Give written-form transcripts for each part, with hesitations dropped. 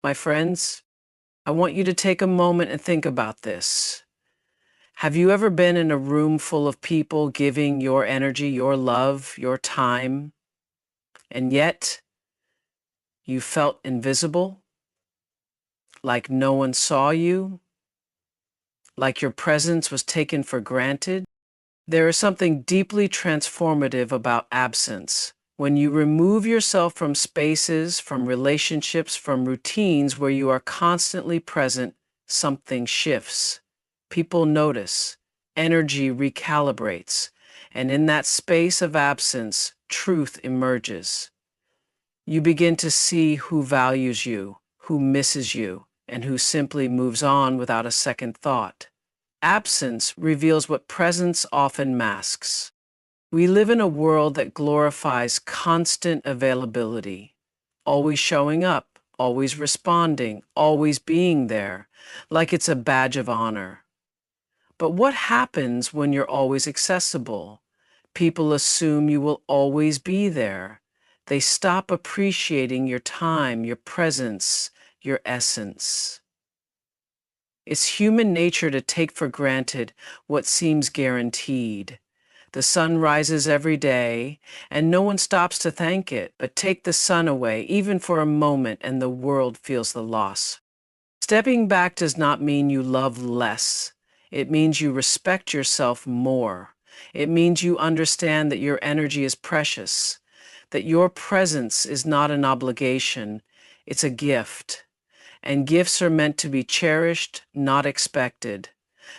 My friends, I want you to take a moment and think about this. Have you ever been in a room full of people giving your energy, your love, your time, and yet you felt invisible, like no one saw you, like your presence was taken for granted? There is something deeply transformative about absence. When you remove yourself from spaces, from relationships, from routines where you are constantly present, something shifts. People notice, energy recalibrates, and in that space of absence, truth emerges. You begin to see who values you, who misses you, and who simply moves on without a second thought. Absence reveals what presence often masks. We live in a world that glorifies constant availability, always showing up, always responding, always being there, like it's a badge of honor. But what happens when you're always accessible? People assume you will always be there. They stop appreciating your time, your presence, your essence. It's human nature to take for granted what seems guaranteed. The sun rises every day, and no one stops to thank it, but take the sun away, even for a moment, and the world feels the loss. Stepping back does not mean you love less. It means you respect yourself more. It means you understand that your energy is precious, that your presence is not an obligation, it's a gift. And gifts are meant to be cherished, not expected.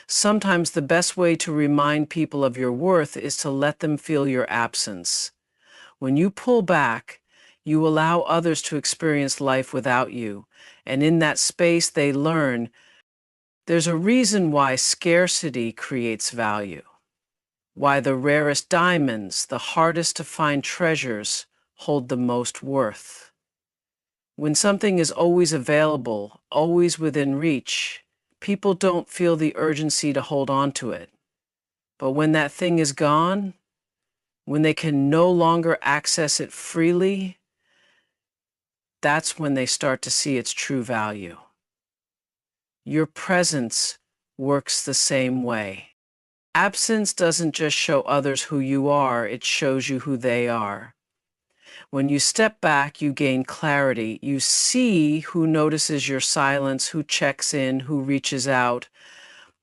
Sometimes the best way to remind people of your worth is to let them feel your absence. When you pull back, you allow others to experience life without you, and in that space they learn there's a reason why scarcity creates value, why the rarest diamonds, the hardest to find treasures, hold the most worth. When something is always available, always within reach, people don't feel the urgency to hold on to it. But when that thing is gone, when they can no longer access it freely, that's when they start to see its true value. Your presence works the same way. Absence doesn't just show others who you are, it shows you who they are. When you step back, you gain clarity. You see who notices your silence, who checks in, who reaches out,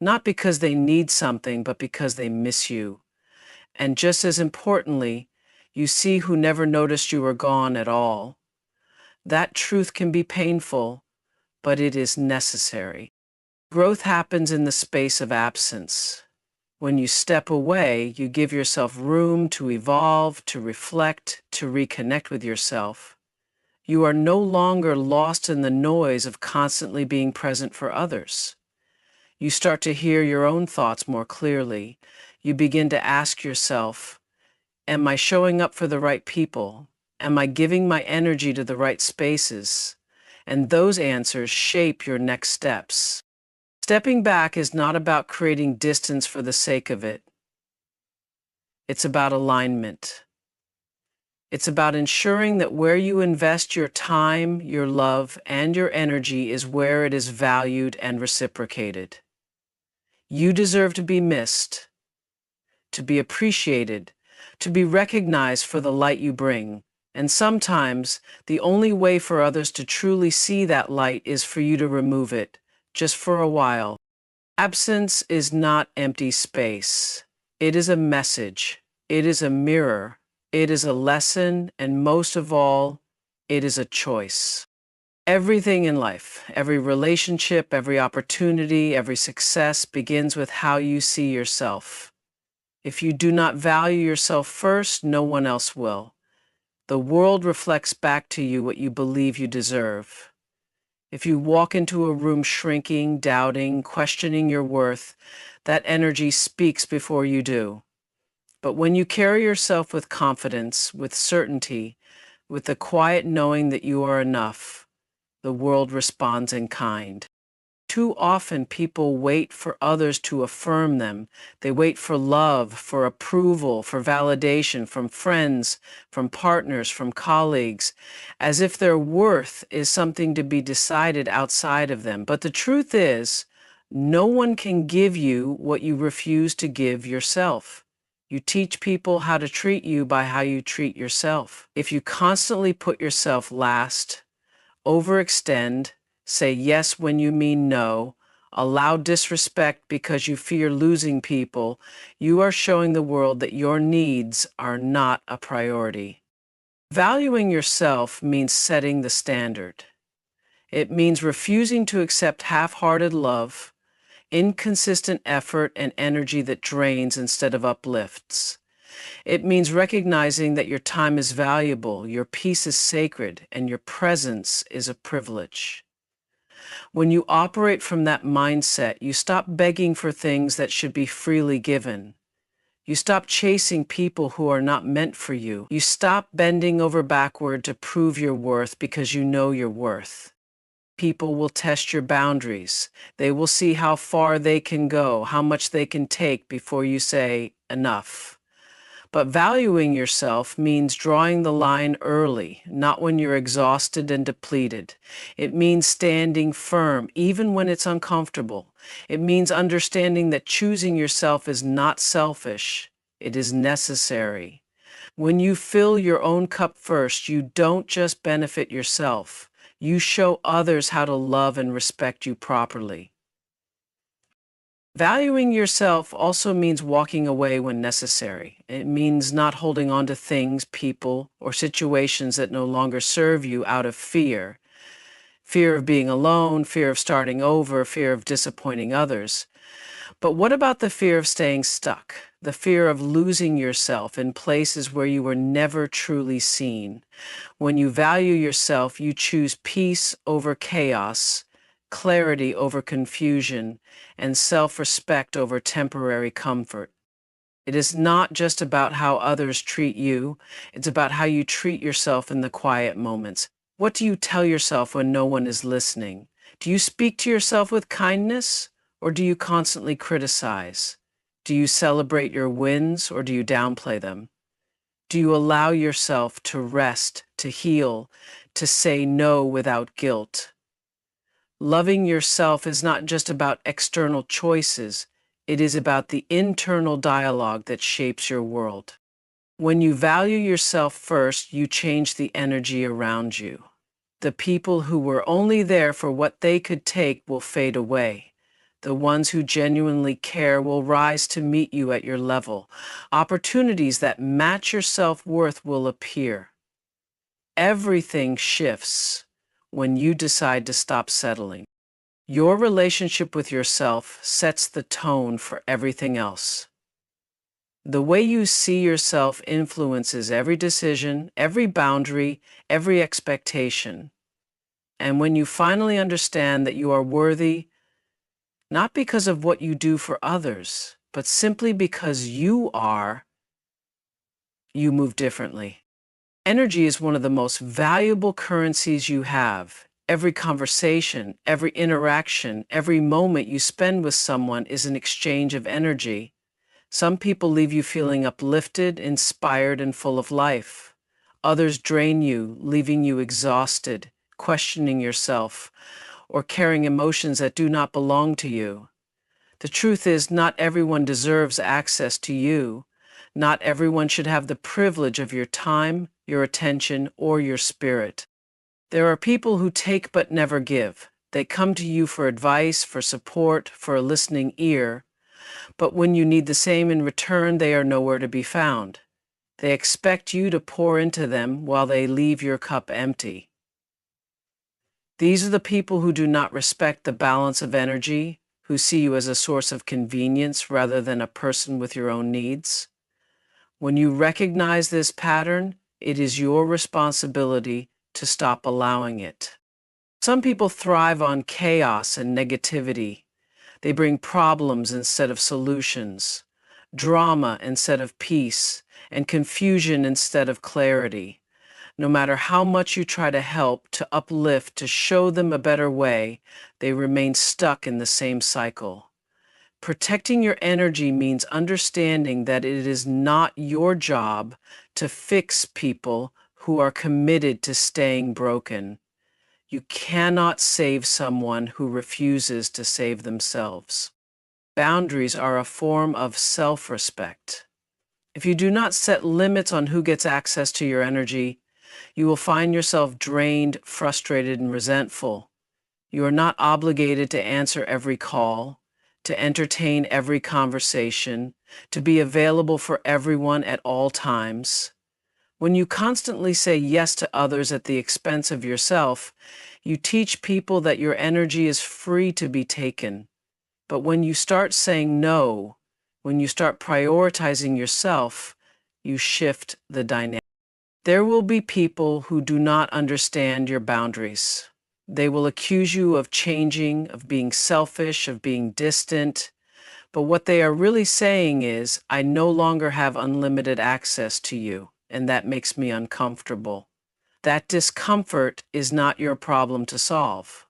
not because they need something, but because they miss you. And just as importantly, you see who never noticed you were gone at all. That truth can be painful, but it is necessary. Growth happens in the space of absence. When you step away, you give yourself room to evolve, to reflect, to reconnect with yourself. You are no longer lost in the noise of constantly being present for others. You start to hear your own thoughts more clearly. You begin to ask yourself, am I showing up for the right people? Am I giving my energy to the right spaces? And those answers shape your next steps. Stepping back is not about creating distance for the sake of it. It's about alignment. It's about ensuring that where you invest your time, your love, and your energy is where it is valued and reciprocated. You deserve to be missed, to be appreciated, to be recognized for the light you bring. And sometimes the only way for others to truly see that light is for you to remove it, just for a while. Absence is not empty space. It is a message. It is a mirror. It is a lesson. And most of all, it is a choice. Everything in life, every relationship, every opportunity, every success begins with how you see yourself. If you do not value yourself first, no one else will. The world reflects back to you what you believe you deserve. If you walk into a room shrinking, doubting, questioning your worth, that energy speaks before you do. But when you carry yourself with confidence, with certainty, with the quiet knowing that you are enough, the world responds in kind. too often people wait for others to affirm them. They wait for love, for approval, for validation from friends, from partners, from colleagues, as if their worth is something to be decided outside of them. But the truth is, no one can give you what you refuse to give yourself. You teach people how to treat you by how you treat yourself. If you constantly put yourself last, overextend, say yes when you mean no, allow disrespect because you fear losing people, you are showing the world that your needs are not a priority. Valuing yourself means setting the standard. It means refusing to accept half-hearted love, inconsistent effort, and energy that drains instead of uplifts. It means recognizing that your time is valuable, your peace is sacred, and your presence is a privilege. When you operate from that mindset, you stop begging for things that should be freely given. You stop chasing people who are not meant for you. You stop bending over backward to prove your worth because you know your worth. People will test your boundaries. They will see how far they can go, how much they can take before you say, enough. But valuing yourself means drawing the line early, not when you're exhausted and depleted. It means standing firm, even when it's uncomfortable. It means understanding that choosing yourself is not selfish. It is necessary. When you fill your own cup first, you don't just benefit yourself. You show others how to love and respect you properly. Valuing yourself also means walking away when necessary. It means not holding on to things, people, or situations that no longer serve you out of fear. Fear of being alone, fear of starting over, fear of disappointing others. But what about the fear of staying stuck? The fear of losing yourself in places where you were never truly seen. When you value yourself, you choose peace over chaos, clarity over confusion, and self-respect over temporary comfort. It is not just about how others treat you, it's about how you treat yourself in the quiet moments. What do you tell yourself when no one is listening? Do you speak to yourself with kindness, or do you constantly criticize? Do you celebrate your wins, or do you downplay them? Do you allow yourself to rest, to heal, to say no without guilt? Loving yourself is not just about external choices, it is about the internal dialogue that shapes your world. When you value yourself first, you change the energy around you. The people who were only there for what they could take will fade away. The ones who genuinely care will rise to meet you at your level. Opportunities that match your self-worth will appear. Everything shifts when you decide to stop settling. Your relationship with yourself sets the tone for everything else. The way you see yourself influences every decision, every boundary, every expectation. And when you finally understand that you are worthy, not because of what you do for others, but simply because you are, you move differently. Energy is one of the most valuable currencies you have. Every conversation, every interaction, every moment you spend with someone is an exchange of energy. Some people leave you feeling uplifted, inspired, and full of life. Others drain you, leaving you exhausted, questioning yourself, or carrying emotions that do not belong to you. The truth is, not everyone deserves access to you. Not everyone should have the privilege of your time, your attention, or your spirit. There are people who take but never give. They come to you for advice, for support, for a listening ear. But when you need the same in return, they are nowhere to be found. They expect you to pour into them while they leave your cup empty. These are the people who do not respect the balance of energy, who see you as a source of convenience rather than a person with your own needs. When you recognize this pattern, it is your responsibility to stop allowing it. Some people thrive on chaos and negativity. They bring problems instead of solutions, drama instead of peace, and confusion instead of clarity. No matter how much you try to help, to uplift, to show them a better way, they remain stuck in the same cycle. Protecting your energy means understanding that it is not your job to fix people who are committed to staying broken. You cannot save someone who refuses to save themselves. Boundaries are a form of self-respect. If you do not set limits on who gets access to your energy, you will find yourself drained, frustrated, and resentful. You are not obligated to answer every call, to entertain every conversation, to be available for everyone at all times. When you constantly say yes to others at the expense of yourself, you teach people that your energy is free to be taken. But when you start saying no, when you start prioritizing yourself, you shift the dynamic. There will be people who do not understand your boundaries. They will accuse you of changing, of being selfish, of being distant. But what they are really saying is, I no longer have unlimited access to you, and that makes me uncomfortable. That discomfort is not your problem to solve.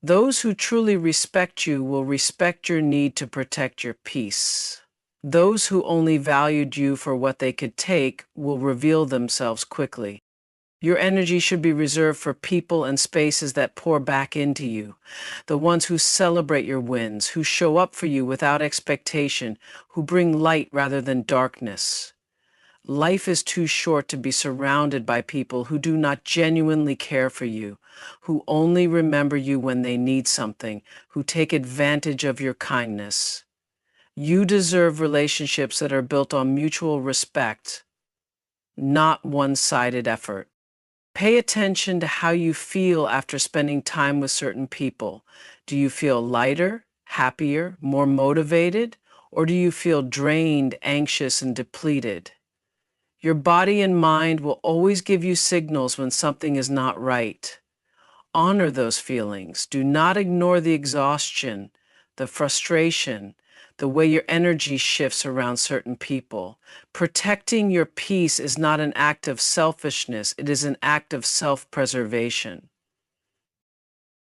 Those who truly respect you will respect your need to protect your peace. Those who only valued you for what they could take will reveal themselves quickly. Your energy should be reserved for people and spaces that pour back into you, the ones who celebrate your wins, who show up for you without expectation, who bring light rather than darkness. Life is too short to be surrounded by people who do not genuinely care for you, who only remember you when they need something, who take advantage of your kindness. You deserve relationships that are built on mutual respect, not one-sided effort. Pay attention to how you feel after spending time with certain people. Do you feel lighter, happier, more motivated, or do you feel drained, anxious, and depleted? Your body and mind will always give you signals when something is not right. Honor those feelings. Do not ignore the exhaustion, the frustration, the way your energy shifts around certain people. Protecting your peace is not an act of selfishness, it is an act of self-preservation.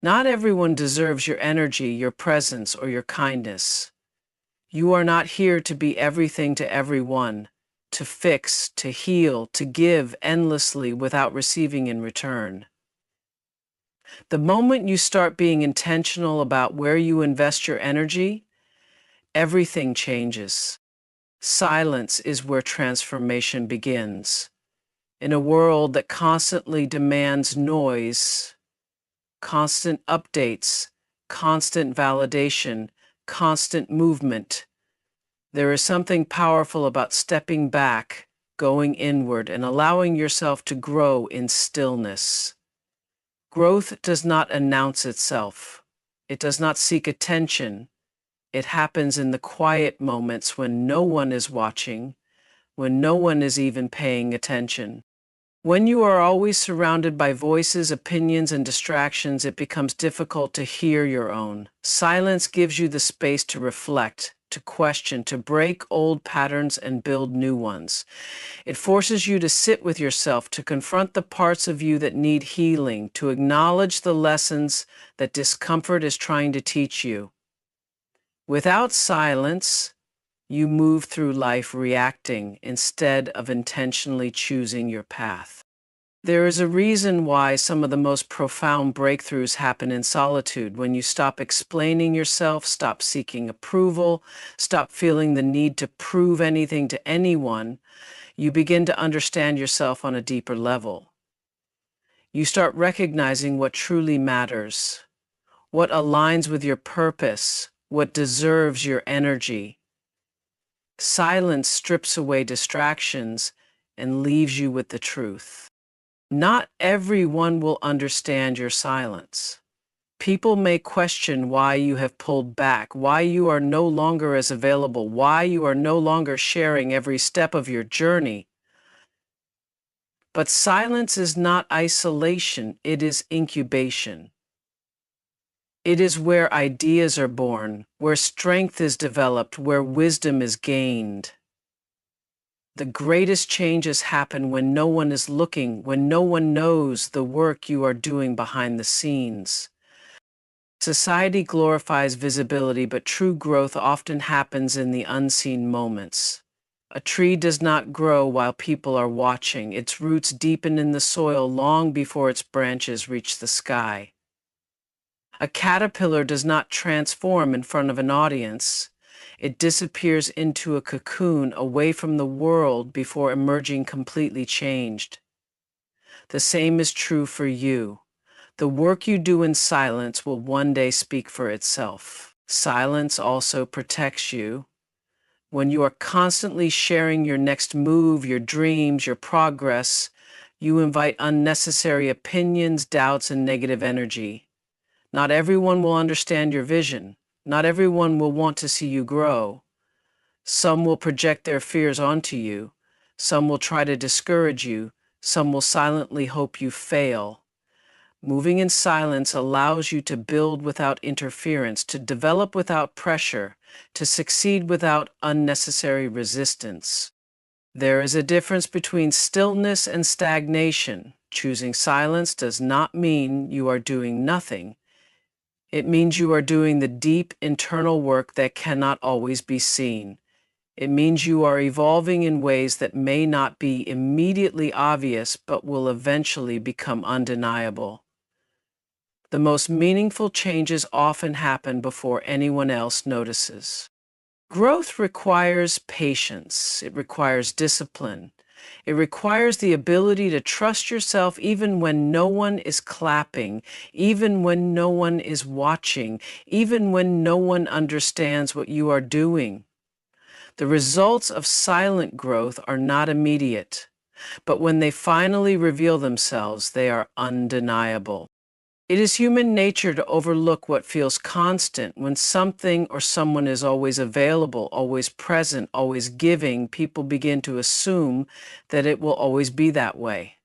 Not everyone deserves your energy, your presence, or your kindness. You are not here to be everything to everyone, to fix, to heal, to give endlessly without receiving in return. The moment you start being intentional about where you invest your energy, everything changes. Silence is where transformation begins. In a world that constantly demands noise, constant updates, constant validation, constant movement, there is something powerful about stepping back, going inward, and allowing yourself to grow in stillness. Growth does not announce itself. It does not seek attention. It happens in the quiet moments when no one is watching, when no one is even paying attention. When you are always surrounded by voices, opinions, and distractions, it becomes difficult to hear your own. Silence gives you the space to reflect, to question, to break old patterns and build new ones. It forces you to sit with yourself, to confront the parts of you that need healing, to acknowledge the lessons that discomfort is trying to teach you. Without silence, you move through life reacting instead of intentionally choosing your path. There is a reason why some of the most profound breakthroughs happen in solitude, when you stop explaining yourself, stop seeking approval, stop feeling the need to prove anything to anyone. You begin to understand yourself on a deeper level. You start recognizing what truly matters, what aligns with your purpose, what deserves your energy. Silence strips away distractions and leaves you with the truth. Not everyone will understand your silence. People may question why you have pulled back, why you are no longer as available, why you are no longer sharing every step of your journey. But silence is not isolation, it is incubation. It is where ideas are born, where strength is developed, where wisdom is gained. The greatest changes happen when no one is looking, when no one knows the work you are doing behind the scenes. Society glorifies visibility, but true growth often happens in the unseen moments. A tree does not grow while people are watching. Its roots deepen in the soil long before its branches reach the sky. A caterpillar does not transform in front of an audience. It disappears into a cocoon away from the world before emerging completely changed. The same is true for you. The work you do in silence will one day speak for itself. Silence also protects you. When you are constantly sharing your next move, your dreams, your progress, you invite unnecessary opinions, doubts, and negative energy. Not everyone will understand your vision. Not everyone will want to see you grow. Some will project their fears onto you. Some will try to discourage you. Some will silently hope you fail. Moving in silence allows you to build without interference, to develop without pressure, to succeed without unnecessary resistance. There is a difference between stillness and stagnation. Choosing silence does not mean you are doing nothing. It means you are doing the deep internal work that cannot always be seen. It means you are evolving in ways that may not be immediately obvious, but will eventually become undeniable. The most meaningful changes often happen before anyone else notices. Growth requires patience. It requires discipline. It requires the ability to trust yourself even when no one is clapping, even when no one is watching, even when no one understands what you are doing. The results of silent growth are not immediate, but when they finally reveal themselves, they are undeniable. It is human nature to overlook what feels constant. When something or someone is always available, always present, always giving, people begin to assume that it will always be that way.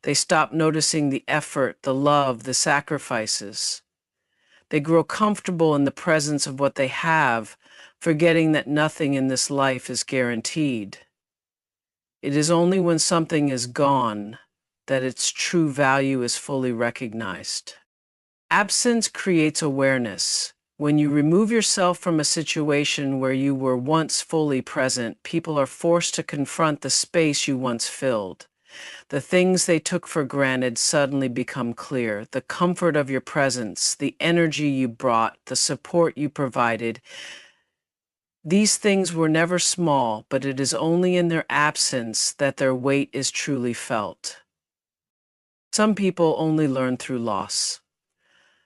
They stop noticing the effort, the love, the sacrifices. They grow comfortable in the presence of what they have, forgetting that nothing in this life is guaranteed. It is only when something is gone that its true value is fully recognized. Absence creates awareness. When you remove yourself from a situation where you were once fully present, people are forced to confront the space you once filled. The things they took for granted suddenly become clear. The comfort of your presence, the energy you brought, the support you provided. These things were never small, but it is only in their absence that their weight is truly felt. Some people only learn through loss.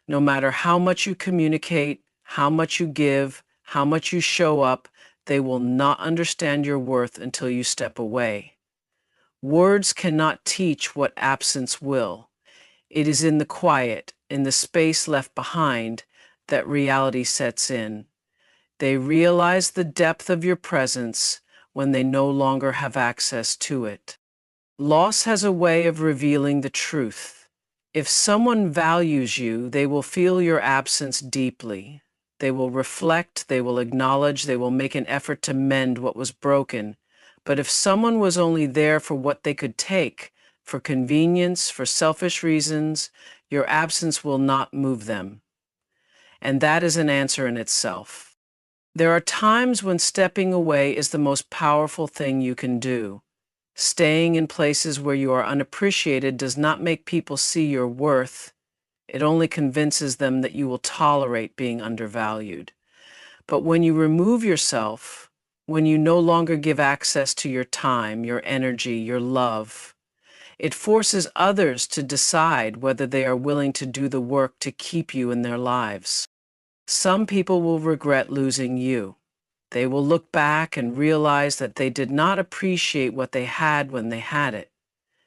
No matter how much you communicate, how much you give, how much you show up, they will not understand your worth until you step away. Words cannot teach what absence will. It is in the quiet, in the space left behind, that reality sets in. They realize the depth of your presence when they no longer have access to it. Loss has a way of revealing the truth. If someone values you, they will feel your absence deeply. They will reflect, they will acknowledge, they will make an effort to mend what was broken. But if someone was only there for what they could take, for convenience, for selfish reasons, your absence will not move them. And that is an answer in itself. There are times when stepping away is the most powerful thing you can do. Staying in places where you are unappreciated does not make people see your worth. It only convinces them that you will tolerate being undervalued. But when you remove yourself, when you no longer give access to your time, your energy, your love, it forces others to decide whether they are willing to do the work to keep you in their lives. Some people will regret losing you. They will look back and realize that they did not appreciate what they had when they had it.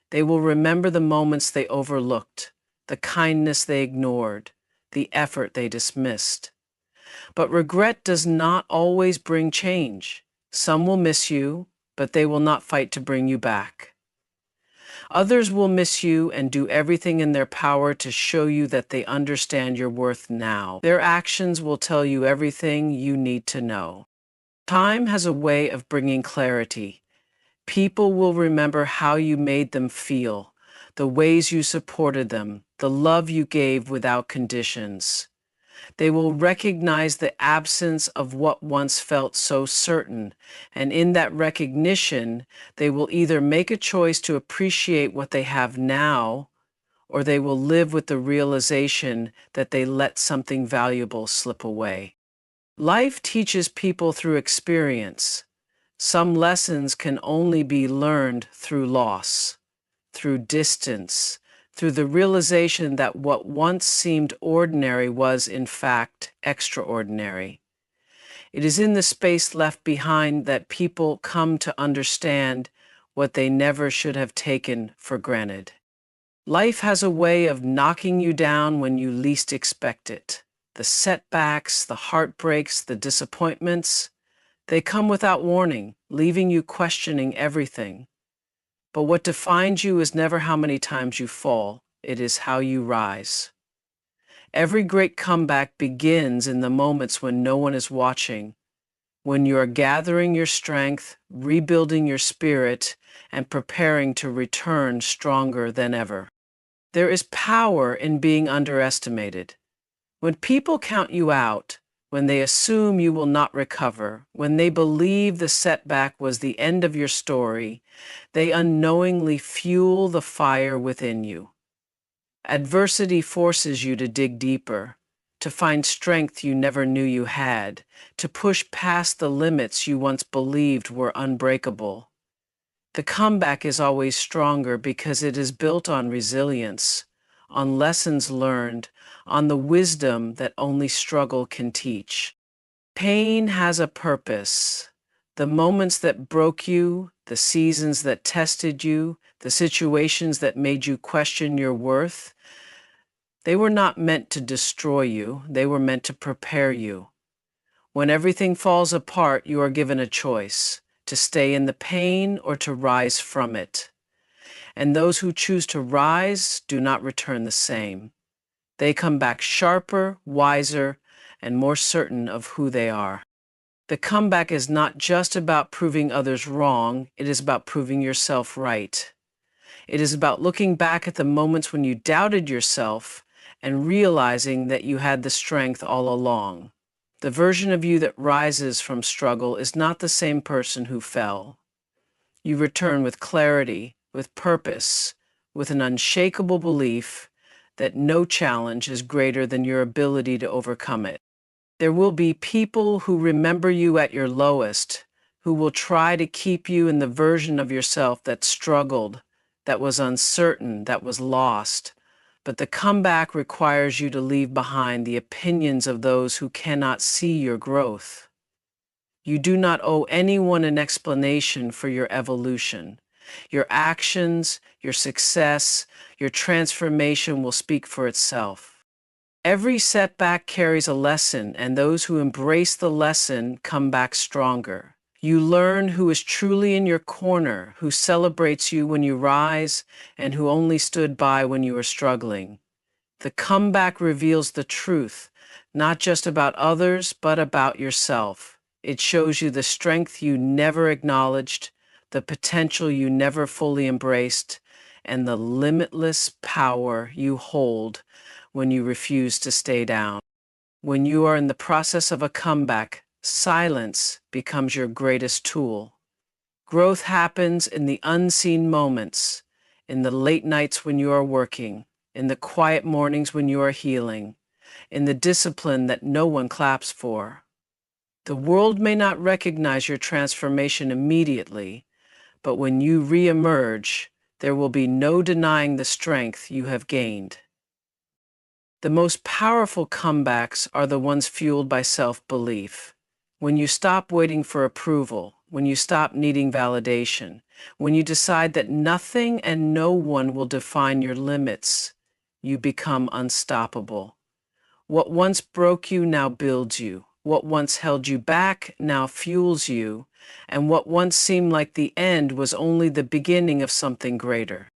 They will remember the moments they overlooked, the kindness they ignored, the effort they dismissed. But regret does not always bring change. Some will miss you, but they will not fight to bring you back. Others will miss you and do everything in their power to show you that they understand your worth now. Their actions will tell you everything you need to know. Time has a way of bringing clarity. People will remember how you made them feel, the ways you supported them, the love you gave without conditions. They will recognize the absence of what once felt so certain, and in that recognition, they will either make a choice to appreciate what they have now, or they will live with the realization that they let something valuable slip away. Life teaches people through experience. Some lessons can only be learned through loss, through distance, through the realization that what once seemed ordinary was, in fact, extraordinary. It is in the space left behind that people come to understand what they never should have taken for granted. Life has a way of knocking you down when you least expect it. The setbacks, the heartbreaks, the disappointments, they come without warning, leaving you questioning everything. But what defines you is never how many times you fall, it is how you rise. Every great comeback begins in the moments when no one is watching, when you are gathering your strength, rebuilding your spirit, and preparing to return stronger than ever. There is power in being underestimated. When people count you out, when they assume you will not recover, when they believe the setback was the end of your story, they unknowingly fuel the fire within you. Adversity forces you to dig deeper, to find strength you never knew you had, to push past the limits you once believed were unbreakable. The comeback is always stronger because it is built on resilience, on lessons learned, on the wisdom that only struggle can teach. Pain has a purpose. The moments that broke you, the seasons that tested you, the situations that made you question your worth, they were not meant to destroy you, they were meant to prepare you. When everything falls apart, you are given a choice, to stay in the pain or to rise from it. And those who choose to rise do not return the same. They come back sharper, wiser, and more certain of who they are. The comeback is not just about proving others wrong, it is about proving yourself right. It is about looking back at the moments when you doubted yourself and realizing that you had the strength all along. The version of you that rises from struggle is not the same person who fell. You return with clarity, with purpose, with an unshakable belief that no challenge is greater than your ability to overcome it. There will be people who remember you at your lowest, who will try to keep you in the version of yourself that struggled, that was uncertain, that was lost. But the comeback requires you to leave behind the opinions of those who cannot see your growth. You do not owe anyone an explanation for your evolution. Your actions, your success, your transformation will speak for itself. Every setback carries a lesson, and those who embrace the lesson come back stronger. You learn who is truly in your corner, who celebrates you when you rise, and who only stood by when you were struggling. The comeback reveals the truth, not just about others, but about yourself. It shows you the strength you never acknowledged, the potential you never fully embraced, and the limitless power you hold when you refuse to stay down. When you are in the process of a comeback, silence becomes your greatest tool. Growth happens in the unseen moments, in the late nights when you are working, in the quiet mornings when you are healing, in the discipline that no one claps for. The world may not recognize your transformation immediately, but when you re-emerge, there will be no denying the strength you have gained. The most powerful comebacks are the ones fueled by self-belief. When you stop waiting for approval, when you stop needing validation, when you decide that nothing and no one will define your limits, you become unstoppable. What once broke you now builds you. What once held you back now fuels you. And what once seemed like the end was only the beginning of something greater.